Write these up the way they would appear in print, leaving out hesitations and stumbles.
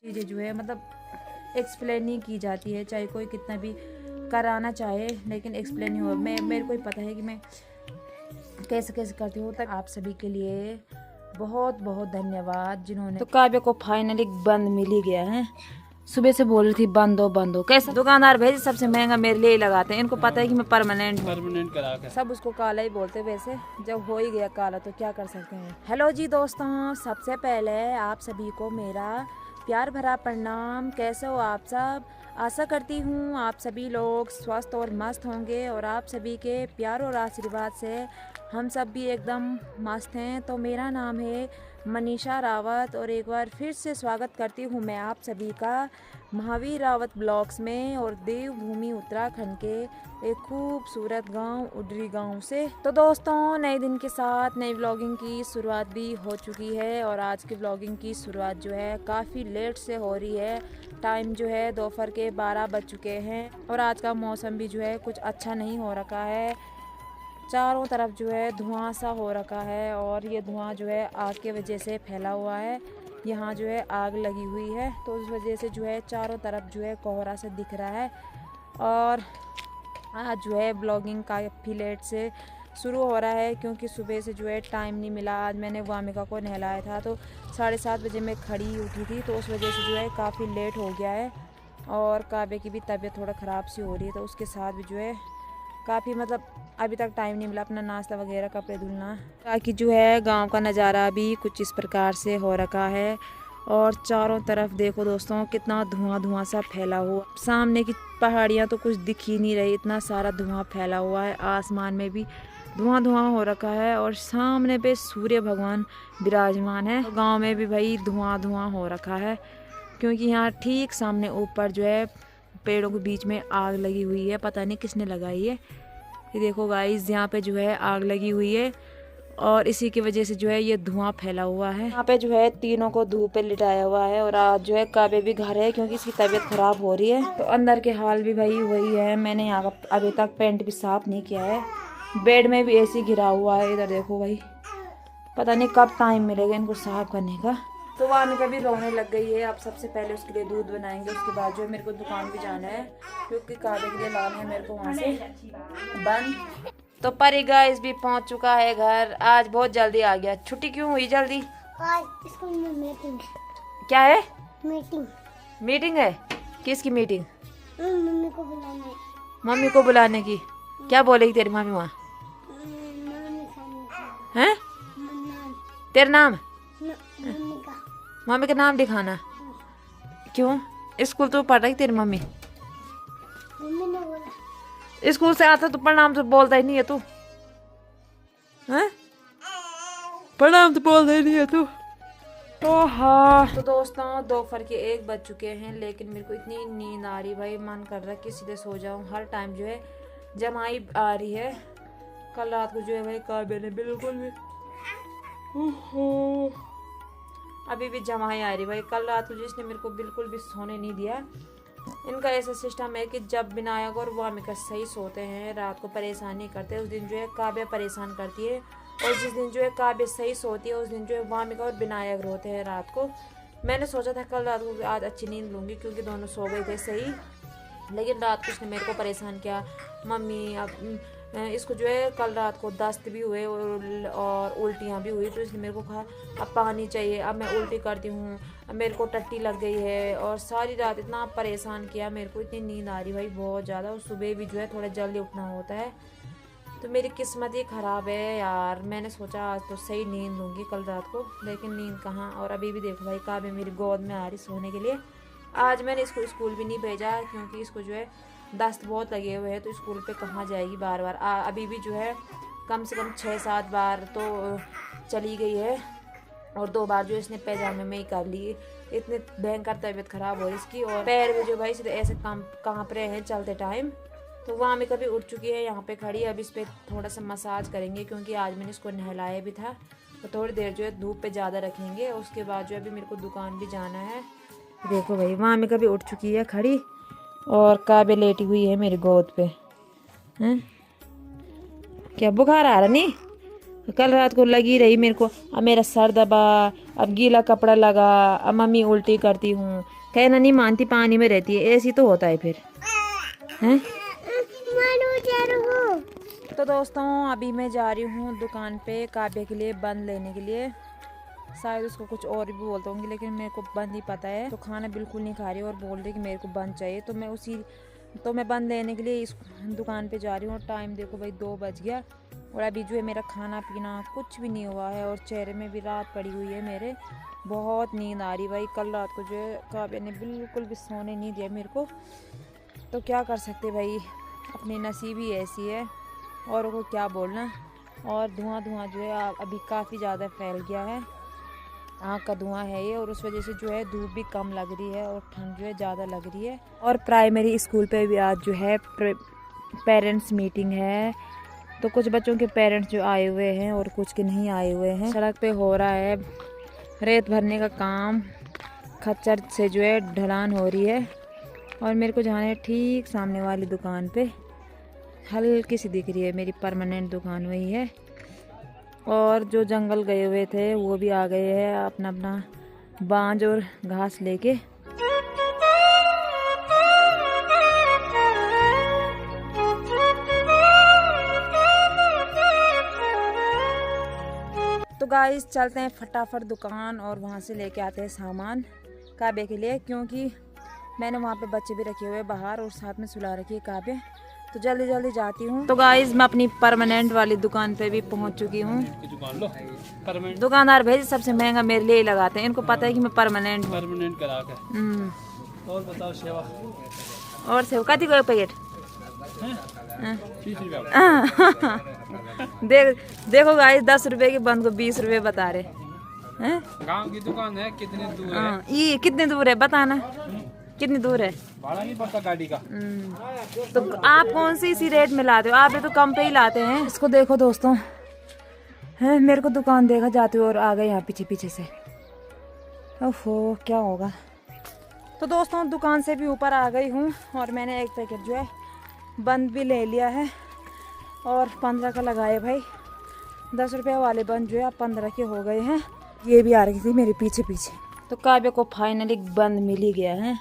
चीज़ें जो है मतलब एक्सप्लेन नहीं की जाती है, चाहे कोई कितना भी कराना चाहे लेकिन एक्सप्लेन नहीं हो। मेरे को ही पता है कि मैं कैसे कैसे करती हूँ। तक आप सभी के लिए बहुत बहुत धन्यवाद जिन्होंने। तो काव्य को फाइनली बंद मिल ही गया है। सुबह से बोल रही थी बंद हो कैसे। दुकानदार भाई सबसे महंगा मेरे लिए ही लगाते हैं, इनको पता है कि मैं परमानेंट करा के। सब उसको काला ही बोलते हैं, वैसे जब हो ही गया काला तो क्या कर सकते हैं। हेलो जी दोस्तों, सबसे पहले आप सभी को मेरा प्यार भरा प्रणाम। कैसे हो आप सब? आशा करती हूँ आप सभी लोग स्वस्थ और मस्त होंगे और आप सभी के प्यार और आशीर्वाद से हम सब भी एकदम मस्त हैं। तो मेरा नाम है मनीषा रावत और एक बार फिर से स्वागत करती हूँ मैं आप सभी का महावीर रावत ब्लॉग्स में और देवभूमि उत्तराखंड के एक खूबसूरत गांव उडरी गांव से। तो दोस्तों, नए दिन के साथ नई व्लॉगिंग की शुरुआत भी हो चुकी है और आज की व्लॉगिंग की शुरुआत जो है काफ़ी लेट से हो रही है। टाइम जो है दोपहर के 12 बज चुके हैं और आज का मौसम भी जो है कुछ अच्छा नहीं हो रखा है। चारों तरफ जो है धुआं सा हो रखा है और ये धुआं जो है आग के वजह से फैला हुआ है। यहाँ जो है आग लगी हुई है तो उस वजह से जो है चारों तरफ जो है कोहरा से दिख रहा है। और आज जो है ब्लॉगिंग काफ़ी लेट से शुरू हो रहा है क्योंकि सुबह से जो है टाइम नहीं मिला। आज मैंने वामिका को नहलाया था तो 7:30 बजे मैं खड़ी उठी थी तो उस वजह से जो है काफ़ी लेट हो गया है। और काव्य की भी तबीयत थोड़ा ख़राब सी हो रही है तो उसके साथ भी जो है काफ़ी मतलब अभी तक टाइम नहीं मिला अपना नाश्ता वगैरह कपड़े धुलना। बाकी जो है गांव का नज़ारा भी कुछ इस प्रकार से हो रखा है और चारों तरफ देखो दोस्तों कितना धुआं धुआं सा फैला हुआ। सामने की पहाड़ियाँ तो कुछ दिख ही नहीं रही, इतना सारा धुआं फैला हुआ है। आसमान में भी धुआं धुआं हो रखा है और सामने पे सूर्य भगवान विराजमान है। गांव में भी भाई धुआं धुआं हो रखा है क्योंकि यहाँ ठीक सामने ऊपर जो है पेड़ों के बीच में आग लगी हुई है। पता नहीं किसने लगाई है। ये देखो गाइस, यहाँ पे जो है आग लगी हुई है और इसी की वजह से जो है ये धुआं फैला हुआ है। यहाँ पे जो है तीनों को धूप पे लिटाया हुआ है और आज जो है काव्य भी घर है क्योंकि इसकी तबीयत खराब हो रही है। तो अंदर के हाल भी भाई वही है। मैंने यहाँ का अभी तक पेंट भी साफ नहीं किया है। बेड में भी ऐसे घिरा हुआ है। इधर देखो भाई, पता नहीं कब टाइम मिलेगा इनको साफ करने का। तो वामिका भी रोने लग गई है। अब सबसे पहले उसके लिए दूध बनाएंगे, उसके बाद जो है मेरे को दुकान भी जाना है क्योंकि काव्य के लिए लाना है मेरे को वहाँ से बंद। तो परी गाइस भी पहुँच चुका है घर। आज बहुत जल्दी आ गया। छुट्टी क्यों हुई जल्दी? आज स्कूल में मीटिंग। क्या है? मीटिंग है? किसकी मीटिंग? मम्मी को बुलाना है। मम्मी को बुलाने की? क्या बोलेगी तेरी मम्मी वहाँ? हैं? तेरा नाम? मम्मी का नाम दिखाना। क्यों? स्कूल तो पढ़ रही तेरी मम्मी? मम्मी ने बोला स्कूल से आता तो प्रणाम तो बोलता ही नहीं है तू? हैं? प्रणाम तो बोलता ही नहीं है तू? तो दोस्तों, दोपहर के 1 बज चुके हैं लेकिन मेरे को इतनी नींद आ रही भाई, मन कर रहा है कि सीधे सो जाऊं। हर टाइम जो है जमाई आ रही है। कल रात को जो है भाई काव्य ने बिल्कुल भी अभी भी जमाई आ रही भाई। कल रात को जिसने मेरे को बिल्कुल भी सोने नहीं दिया। इनका ऐसा सिस्टम है कि जब विनायक और वामिका सही सोते हैं, रात को परेशान नहीं करते, उस दिन जो है काव्य परेशान करती है। और जिस दिन जो है काव्य सही सोती है उस दिन जो है वामिका और विनायक रोते हैं रात को। मैंने सोचा था कल रात को आज अच्छी नींद लूँगी क्योंकि दोनों सो गए थे सही, लेकिन रात को उसने मेरे को परेशान किया। मम्मी अब इसको जो है कल रात को दस्त भी हुए और उल्टियाँ भी हुई तो इसने मेरे को कहा अब पानी चाहिए। अब मैं उल्टी करती हूँ, अब मेरे को टट्टी लग गई है और सारी रात इतना परेशान किया। मेरे को इतनी नींद आ रही भाई बहुत ज़्यादा और सुबह भी जो है थोड़ा जल्दी उठना होता है। तो मेरी किस्मत ही ख़राब है यार। मैंने सोचा आज तो सही नींद लूँगी कल रात को, लेकिन नींद कहाँ। और अभी भी देखो भाई काव्य मेरी गोद में आ रही सोने के लिए। आज मैंने इसको स्कूल भी नहीं भेजा क्योंकि इसको जो है दस्त बहुत लगे हुए हैं तो स्कूल पे कहाँ जाएगी बार बार। अभी भी जो है कम से कम 6-7 बार तो चली गई है और 2 बार जो इसने पैजामे में ही कर ली। इतनी भयंकर तबीयत ख़राब हो रही इसकी और पैर भी जो भाई सीधे ऐसे काँप रहे हैं चलते टाइम। तो वहाँ में कभी उठ चुकी है, यहाँ पे खड़ी है। अब इस पर थोड़ा सा मसाज करेंगे क्योंकि आज मैंने इसको नहलाया भी था। तो थोड़ी देर जो है धूप पे ज़्यादा रखेंगे। उसके बाद जो अभी मेरे को दुकान भी जाना है। देखो भाई वहाँ में कभी उठ चुकी है खड़ी और काव्य लेटी हुई है मेरी गोद पे। हैं? क्या बुखार आ रहा नहीं? कल रात को लगी रही मेरे को, अब मेरा सर दबा, अब गीला कपड़ा लगा, अब मम्मी उल्टी करती हूँ, कहना नहीं मानती, पानी में रहती है, ऐसी तो होता है फिर हैं। तो दोस्तों अभी मैं जा रही हूँ दुकान पे काव्य के लिए बंद लेने के लिए, शायद उसको कुछ और भी बोलता हूँ लेकिन मेरे को बंद ही पता है। तो खाना बिल्कुल नहीं खा रही और बोल रही कि मेरे को बंद चाहिए, तो मैं बंद लेने के लिए इस दुकान पे जा रही हूँ। टाइम देखो भाई 2 बज गया और अभी जो है मेरा खाना पीना कुछ भी नहीं हुआ है और चेहरे में भी रात पड़ी हुई है मेरे, बहुत नींद आ रही भाई। कल रात को जो है काव्य ने बिल्कुल भी सोने नहीं दिया मेरे को, तो क्या कर सकते भाई, अपनी नसीब ही ऐसी है, औरों को क्या बोलना। और धुआं जो है अभी काफ़ी ज़्यादा फैल गया है, आँख का धुआं है ये, और उस वजह से जो है धूप भी कम लग रही है और ठंड जो है ज़्यादा लग रही है। और प्राइमरी स्कूल पे भी आज जो है पेरेंट्स मीटिंग है, तो कुछ बच्चों के पेरेंट्स जो आए हुए हैं और कुछ के नहीं आए हुए हैं। सड़क पे हो रहा है रेत भरने का काम, खच्चर से जो है ढलान हो रही है और मेरे को जाना है ठीक सामने वाली दुकान पे, हल्की सी दिख रही है मेरी परमानेंट दुकान वही है। और जो जंगल गए हुए थे वो भी आ गए हैं अपना अपना बांज और घास लेके। तो गाइस चलते हैं फटाफट दुकान और वहाँ से लेके आते हैं सामान काव्य के लिए, क्योंकि मैंने वहाँ पे बच्चे भी रखे हुए हैं बाहर और साथ में सुला रखी है काव्य, तो जल्दी जल्दी जाती हूँ। तो गाइस मैं अपनी परमानेंट वाली दुकान पे भी पहुँच चुकी हूँ। दुकानदार भेज सबसे महंगा मेरे लिए ही लगाते हैं, इनको पता है कि मैं परमानेंट करा के। और बताओ सेवा और सेवा कति को पैकेट देखो गाइस 10 रुपए की बंद को 20 रुपए बता रहे हैं। गांव की दुकान है, कितनी दूर है? ये कितनी दूर है बताना, कितनी दूर है? भाड़ा नहीं पड़ता गाड़ी का। तो आप कौन सी इसी रेट में लाते हो? आप ये तो कम पे ही लाते हैं। इसको देखो दोस्तों, है मेरे को दुकान देखा जाते हो और आ गए यहाँ पीछे पीछे से। ओहो क्या होगा। तो दोस्तों दुकान से भी ऊपर आ गई हूँ और मैंने एक पैकेट जो है बंद भी ले लिया है और 15 का लगाए भाई। 10 रुपये वाले बंद जो है अब 15 के हो गए हैं। ये भी आ रही थी मेरे पीछे पीछे। तो काव्य को फाइनली बंद मिल ही गया है।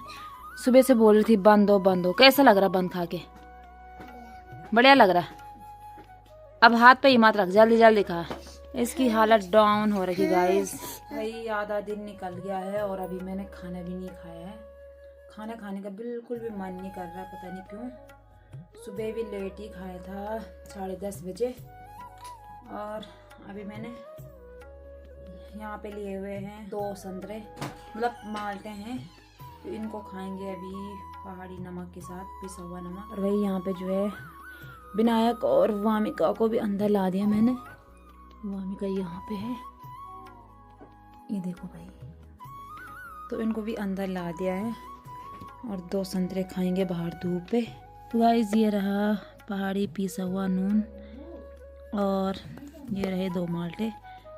सुबह से बोल रही थी बंद हो। कैसा लग रहा बंद खा के? बढ़िया लग रहा। अब हाथ पे ही मत रख, जल्दी जल्दी खा। इसकी हालत डाउन हो रही गाइस। भाई आधा दिन निकल गया है और अभी मैंने खाना भी नहीं खाया है। खाना खाने का बिल्कुल भी मन नहीं कर रहा, पता नहीं क्यों। सुबह भी लेट ही खाया था 10:30 बजे और अभी मैंने यहाँ पे लिए हुए हैं 2 संतरे, मतलब माल्टे हैं, तो इनको खाएंगे अभी पहाड़ी नमक के साथ, पिसा हुआ नमक। और भाई यहाँ पे जो है विनायक और वामिका को भी अंदर ला दिया मैंने। वामिका यहाँ पे है, ये देखो भाई, तो इनको भी अंदर ला दिया है और 2 संतरे खाएंगे बाहर धूप पे। तो गाइस ये रहा पहाड़ी पिसा हुआ नून और ये रहे 2 माल्टे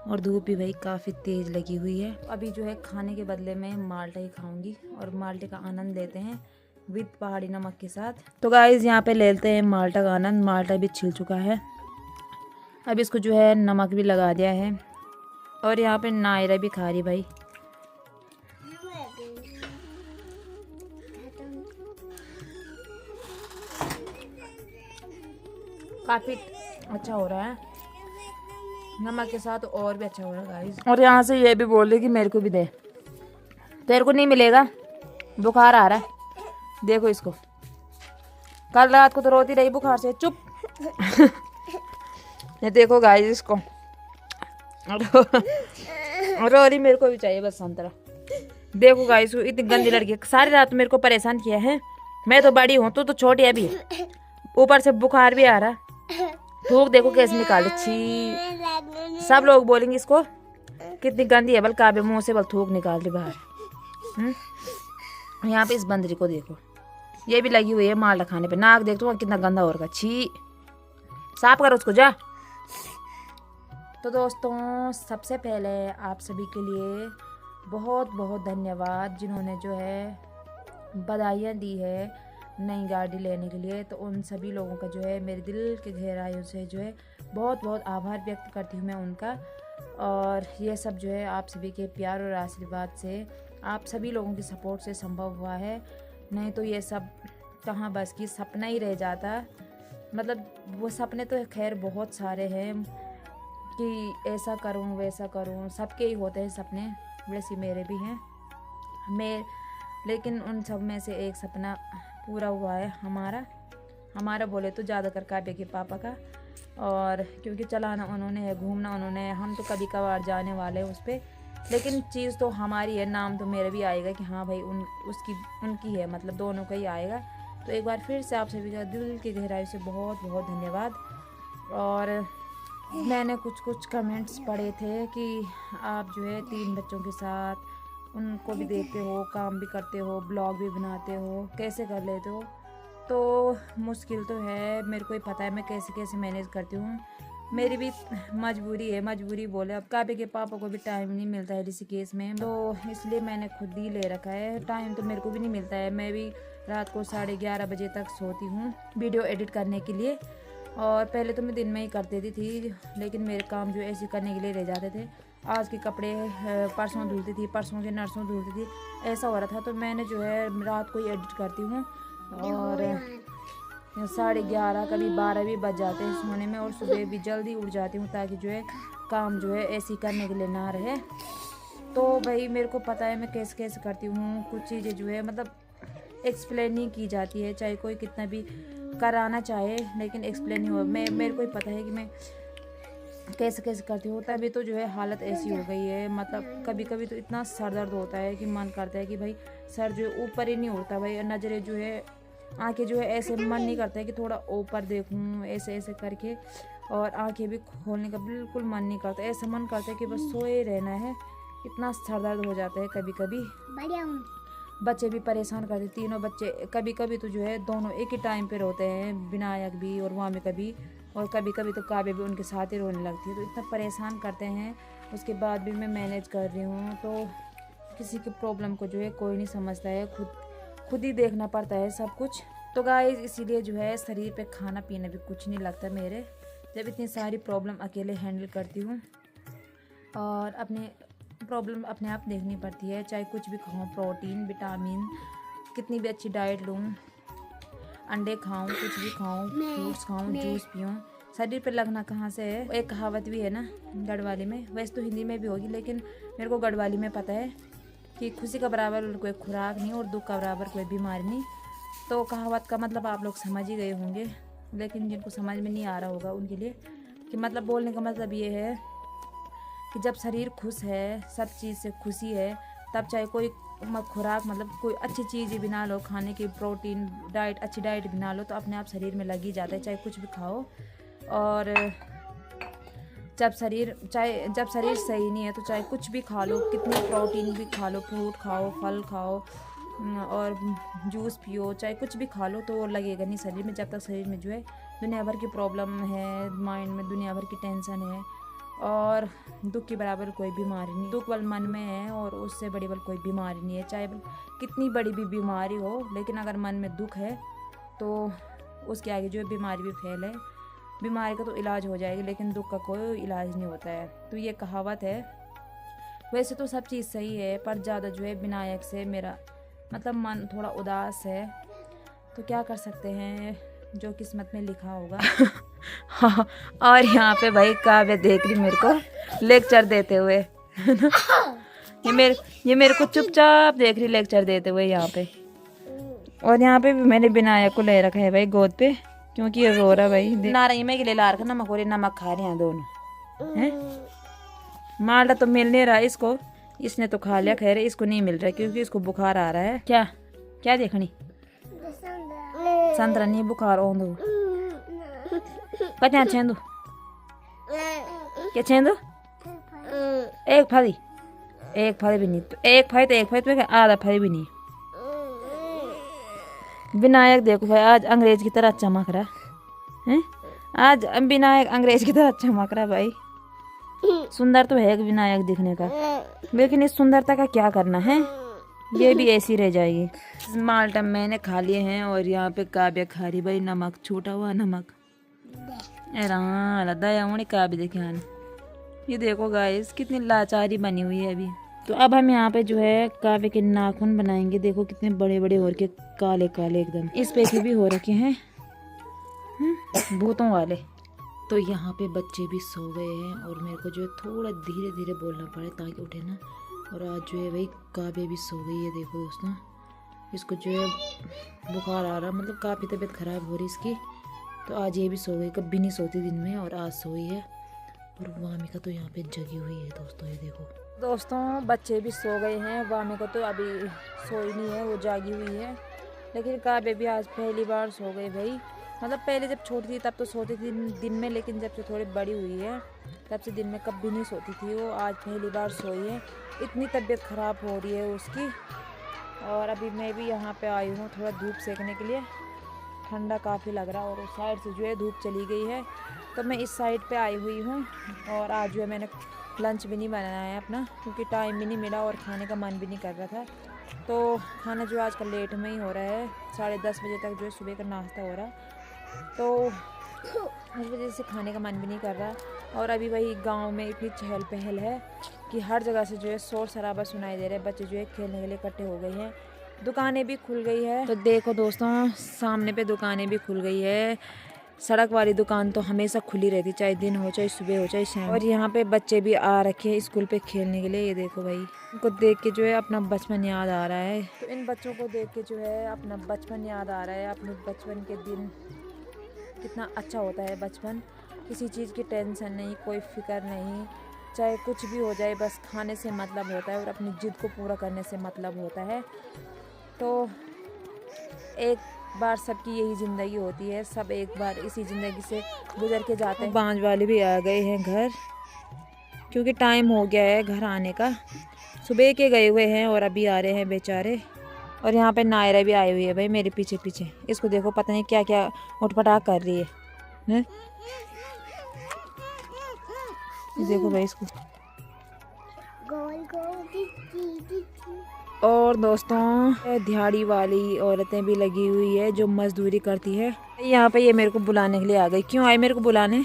और धूप भी भाई काफ़ी तेज़ लगी हुई है। अभी जो है खाने के बदले में माल्टा ही खाऊंगी और माल्टे का आनंद लेते हैं विद पहाड़ी नमक के साथ। तो गाइस यहाँ पे लेते हैं माल्टा का आनंद। माल्टा भी छिल चुका है, अब इसको जो है नमक भी लगा दिया है और यहाँ पे नायरा भी खा रही भाई। काफ़ी अच्छा हो रहा है नमक के साथ, और भी अच्छा हो रहा है गाइस। और यहाँ से ये भी बोल रही कि मेरे को भी दे, तेरे को नहीं मिलेगा, बुखार आ रहा है। देखो इसको, कल रात को तो रोती रही बुखार से, चुप। ये देखो गाइस इसको, रो रही, मेरे को भी चाहिए बस संतरा। देखो गाइस इतनी गंदी लड़की, सारी रात मेरे को परेशान किया है। मैं तो बड़ी हूँ, तो छोटी है अभी, ऊपर से बुखार भी आ रहा। थूक देखो कैसे निकाले, छी। सब लोग बोलेंगे इसको कितनी गंदी है, बल काबे मुंह से बल थूक निकाल रही बाहर। यहाँ पे इस बंदरी को देखो, ये भी लगी हुई है माल्टा खाने पे। नाक देख तो कितना गंदा हो रहा, छी। साफ करो उसको जा। तो दोस्तों सबसे पहले आप सभी के लिए बहुत बहुत धन्यवाद जिन्होंने जो है बधाइयाँ दी है नई गाड़ी लेने के लिए। तो उन सभी लोगों का जो है मेरे दिल के गहराइयों से जो है बहुत बहुत आभार व्यक्त करती हूँ मैं उनका। और ये सब जो है आप सभी के प्यार और आशीर्वाद से, आप सभी लोगों की सपोर्ट से संभव हुआ है, नहीं तो ये सब कहाँ बस की सपना ही रह जाता। मतलब वो सपने तो खैर बहुत सारे हैं कि ऐसा करूँ वैसा करूँ, सबके ही होते हैं सपने, वैसे मेरे भी हैं लेकिन उन सब में से एक सपना पूरा हुआ है हमारा बोले तो ज़्यादातर काबे के पापा का। और क्योंकि चलाना उन्होंने है, घूमना उन्होंने है, हम तो कभी कभार जाने वाले हैं उस पर, लेकिन चीज़ तो हमारी है, नाम तो मेरा भी आएगा कि हाँ भाई उनकी है, मतलब दोनों का ही आएगा। तो एक बार फिर से आप सभी का दिल की गहराई से बहुत बहुत धन्यवाद। और मैंने कुछ कमेंट्स पढ़े थे कि आप जो है 3 बच्चों के साथ उनको भी देखते हो, काम भी करते हो, ब्लॉग भी बनाते हो, कैसे कर लेते हो। तो मुश्किल तो है, मेरे को ही पता है मैं कैसे कैसे मैनेज करती हूँ। मेरी भी मजबूरी बोले, अब काबे के पापा को भी टाइम नहीं मिलता है ऋषिकेश में, तो इसलिए मैंने खुद ही ले रखा है। टाइम तो मेरे को भी नहीं मिलता है, मैं भी रात को 11:30 बजे तक सोती हूँ वीडियो एडिट करने के लिए। और पहले तो मैं दिन में ही कर देती थी, लेकिन मेरे काम जो ऐसे करने के लिए रह जाते थे। आज के कपड़े परसों धुलती थी, परसों के नरसों धुलती थी, ऐसा हो रहा था। तो मैंने जो है रात को ही एडिट करती हूँ और 11:30 कभी 12 भी बज जाते हैं सोने में, और सुबह भी जल्दी उठ जाती हूँ ताकि जो है काम जो है ऐसे करने के लिए ना रहे। तो भाई मेरे को पता है मैं कैसे कैसे करती हूँ। कुछ चीज़ें जो है मतलब एक्सप्लेन नहीं की जाती है, चाहे कोई कितना भी कराना चाहे, लेकिन एक्सप्लेन नहीं हो। मेरे को ही पता है कि मैं कैसे कैसे करती हूँ, तभी तो जो है हालत ऐसी हो गई है। मतलब कभी कभी तो इतना सर दर्द होता है कि मन करता है कि भाई सर जो है ऊपर ही नहीं उड़ता भाई, नज़रें जो है आंखें जो है ऐसे मन नहीं करता है कि थोड़ा ऊपर देखूँ ऐसे ऐसे करके, और आंखें भी खोलने का बिल्कुल मन नहीं करता, ऐसा मन करता है कि बस सोए रहना है। इतना सर दर्द हो जाता है कभी कभी। बच्चे भी परेशान करते, तीनों बच्चे कभी कभी तो जो है दोनों एक ही टाइम पे रोते हैं, विनायक भी और वामी कभी, और कभी कभी तो काबे भी उनके साथ ही रोने लगती है। तो इतना परेशान करते हैं, उसके बाद भी मैं मैनेज कर रही हूँ। तो किसी की प्रॉब्लम को जो है कोई नहीं समझता है, खुद ही देखना पड़ता है सब कुछ। तो गाइस इसीलिए जो है शरीर पे खाना पीना भी कुछ नहीं लगता मेरे, जब इतनी सारी प्रॉब्लम अकेले हैंडल करती हूँ। और अपने प्रॉब्लम अपने आप देखनी पड़ती है, चाहे कुछ भी खाऊं, प्रोटीन विटामिन, कितनी भी अच्छी डाइट लूँ, अंडे खाऊं, कुछ भी खाऊं, फ्रूट्स खाऊं, जूस पीऊँ, शरीर पे लगना कहाँ से है। एक कहावत भी है ना गढ़वाली में, वैसे तो हिंदी में भी होगी, लेकिन मेरे को गढ़वाली में पता है कि खुशी का बराबर कोई खुराक नहीं और दुख का बराबर कोई बीमारी नहीं। तो कहावत का मतलब आप लोग समझ ही गए होंगे, लेकिन जिनको समझ में नहीं आ रहा होगा उनके लिए कि मतलब बोलने का मतलब ये है कि जब शरीर खुश है, सब चीज़ से खुशी है, तब चाहे कोई खुराक मतलब कोई अच्छी चीज़ भी ना लो, खाने की प्रोटीन डाइट अच्छी डाइट भी ना लो, तो अपने आप शरीर में लग ही जाता है, चाहे कुछ भी खाओ। और जब शरीर सही नहीं है तो चाहे कुछ भी खा लो, कितनी प्रोटीन भी खा लो, फ्रूट खाओ, फल खाओ और जूस पियो, चाहे कुछ भी खा लो, तो वो लगेगा नहीं शरीर में। जब तक शरीर में जो है दुनिया भर की प्रॉब्लम है, माइंड में दुनिया भर की टेंशन है, और दुख के बराबर कोई बीमारी नहीं। दुख बल मन में है और उससे बड़ी बल कोई बीमारी नहीं है, चाहे कितनी बड़ी भी बीमारी हो, लेकिन अगर मन में दुख है तो उसके आगे जो है बीमारी भी फैल है। बीमारी का तो इलाज हो जाएगा, लेकिन दुख का कोई इलाज नहीं होता है। तो ये कहावत है। वैसे तो सब चीज़ सही है, पर ज़्यादा जो है विनायक से मेरा मतलब मन थोड़ा उदास है, तो क्या कर सकते हैं, जो किस्मत में लिखा होगा। हाँ, और यहाँ पे भाई काव्य देख रही मेरे को लेक्चर देते हुए ये मेरे को चुपचाप देख रही लेक्चर देते हुए यहाँ पे। और यहाँ पे भी मैंने विनायक को ले रखा है भाई गोद पे, क्योंकि ये रो रहा भाई। नारंगी में के लिए ला रखा, नमक और नमक खा रहे हैं दोनों हैं। माल्टा तो मिल नहीं रहा इसको, इसने तो खा लिया, खैर इसको नहीं मिल रहा क्योंकि इसको बुखार आ रहा है। क्या देखनी संतरा नहीं बुखार ओंदो कत्या छेंदो क्या छेंदो एक फली भी नहीं, तो एक फली तो आधा फली भी नहीं। विनायक देखो भाई आज अंग्रेज की तरह चमक रहा है, आज विनायक अंग्रेज की तरह चमक रहा भाई। सुंदर तो है विनायक दिखने का, लेकिन इस सुंदरता का क्या करना है, ये भी ऐसी रह जाएगी। माल्टा मैंने खा लिए हैं और यहाँ पे काव्या खा रही भाई नमक, छूटा हुआ नमक। दया काव्य देखे आने। ये देखो गाइस कितनी लाचारी बनी हुई है अभी। तो अब हम यहाँ पे जो है काव्य के नाखून बनाएंगे। देखो कितने बड़े बड़े हो रखे, काले काले एकदम। इस पे भी हो रखे हैं भूतों वाले। तो यहाँ पे बच्चे भी सो गए हैं और मेरे को जो है थोड़ा धीरे धीरे बोलना पड़े ताकि उठे ना। और आज जो है भाई काव्य भी सो गई है। देखो दोस्तों, इसको जो है बुखार आ रहा, मतलब काफ़ी तबीयत ख़राब हो रही इसकी। तो आज ये भी सो गई, कभी नहीं सोती दिन में और आज सोई है। और वामिका तो यहाँ पे जगी हुई है दोस्तों, ये देखो। दोस्तों बच्चे भी सो गए हैं, वामिका तो अभी सोई नहीं है, वो जागी हुई है। लेकिन काव्य भी आज पहली बार सो गई भाई। मतलब पहले जब छोटी थी तब तो सोती थी दिन में, लेकिन जब से थोड़ी बड़ी हुई है तब से दिन में कभी नहीं सोती थी वो। आज पहली बार सोई है। इतनी तबीयत ख़राब हो रही है उसकी। और अभी मैं भी यहाँ पे आई हूँ थोड़ा धूप सेकने के लिए। ठंडा काफ़ी लग रहा है और उस साइड से जो है धूप चली गई है, तो मैं इस साइड पे आई हुई हूँ। और आज जो है मैंने लंच भी नहीं बनाया है अपना, क्योंकि टाइम भी नहीं मिला और खाने का मन भी नहीं कर रहा था। तो खाना जो आजकल लेट में ही हो रहा है, 10:30 बजे तक जो है सुबह का नाश्ता हो रहा है। तो इस वजह से खाने का मन भी नहीं कर रहा। और अभी वही गांव में इतनी चहल पहल है कि हर जगह से जो है शोर शराबा सुनाई दे रहा है। बच्चे जो है खेलने के लिए इकट्ठे हो गए हैं, दुकानें भी खुल गई है। तो देखो दोस्तों सामने पे दुकानें भी खुल गई है। सड़क वाली दुकान तो हमेशा खुली रहती, चाहे दिन हो चाहे सुबह हो चाहे शाम। और यहाँ पे बच्चे भी आ रखे हैं स्कूल पे खेलने के लिए। ये देखो भाई, इनको देख के जो है अपना बचपन याद आ रहा है। तो इन बच्चों को देख के जो है अपना बचपन याद आ रहा है, अपने बचपन के दिन। कितना अच्छा होता है बचपन, किसी चीज़ की टेंशन नहीं, कोई फिक्र नहीं, चाहे कुछ भी हो जाए बस खाने से मतलब होता है और अपनी जिद को पूरा करने से मतलब होता है। तो एक बार सबकी यही ज़िंदगी होती है, सब एक बार इसी ज़िंदगी से गुजर के जाते हैं। बांझ वाले भी आ गए हैं घर, क्योंकि टाइम हो गया है घर आने का। सुबह के गए हुए हैं और अभी आ रहे हैं बेचारे। और यहाँ पे नायरा भी आई हुई है भाई मेरे पीछे पीछे। इसको देखो पता नहीं क्या क्या उठपटाख कर रही है, हैं? देखो भाई इसको। और दोस्तों दिहाड़ी वाली औरतें भी लगी हुई है जो मजदूरी करती है। यहाँ पे ये मेरे को बुलाने के लिए आ गई। क्यों आई मेरे को बुलाने?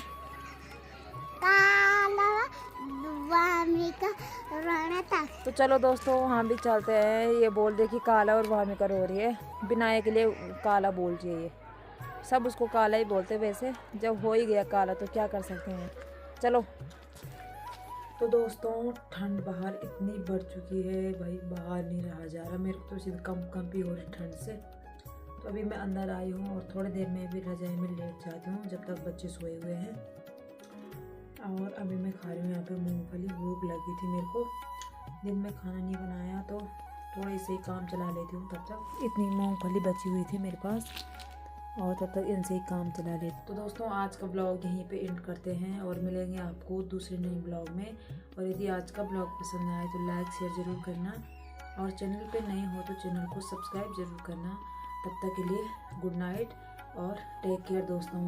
तो चलो दोस्तों हम भी चलते हैं। ये बोल दे कि काला और वामिका रो रही है, बिनाए के लिए काला बोल चाहिए। सब उसको काला ही बोलते, वैसे जब हो ही गया काला तो क्या कर सकते हैं। चलो। तो दोस्तों ठंड बाहर इतनी बढ़ चुकी है भाई, बाहर नहीं रहा जा रहा। मेरे को तो सीधे कम भी हो रही ठंड से। तो अभी मैं अंदर आई हूँ और थोड़ी देर में भी रजाई में लेट जाती हूँ जब तक बच्चे सोए हुए हैं। और अभी मैं खा रही हूँ यहाँ पे मूंगफली। भूख लगी थी मेरे को, दिन में खाना नहीं बनाया तो थोड़ा इसे ही काम चला लेती हूँ। तब तक इतनी मूंगफली बची हुई थी मेरे पास और तब तक इनसे ही काम चला लेती। तो दोस्तों आज का ब्लॉग यहीं पे एंड करते हैं और मिलेंगे आपको दूसरे नए ब्लॉग में। और यदि आज का ब्लॉग पसंद आए तो लाइक शेयर ज़रूर करना और चैनल पे नए हो तो चैनल को सब्सक्राइब ज़रूर करना। तब तक के लिए गुड नाइट और टेक केयर दोस्तों।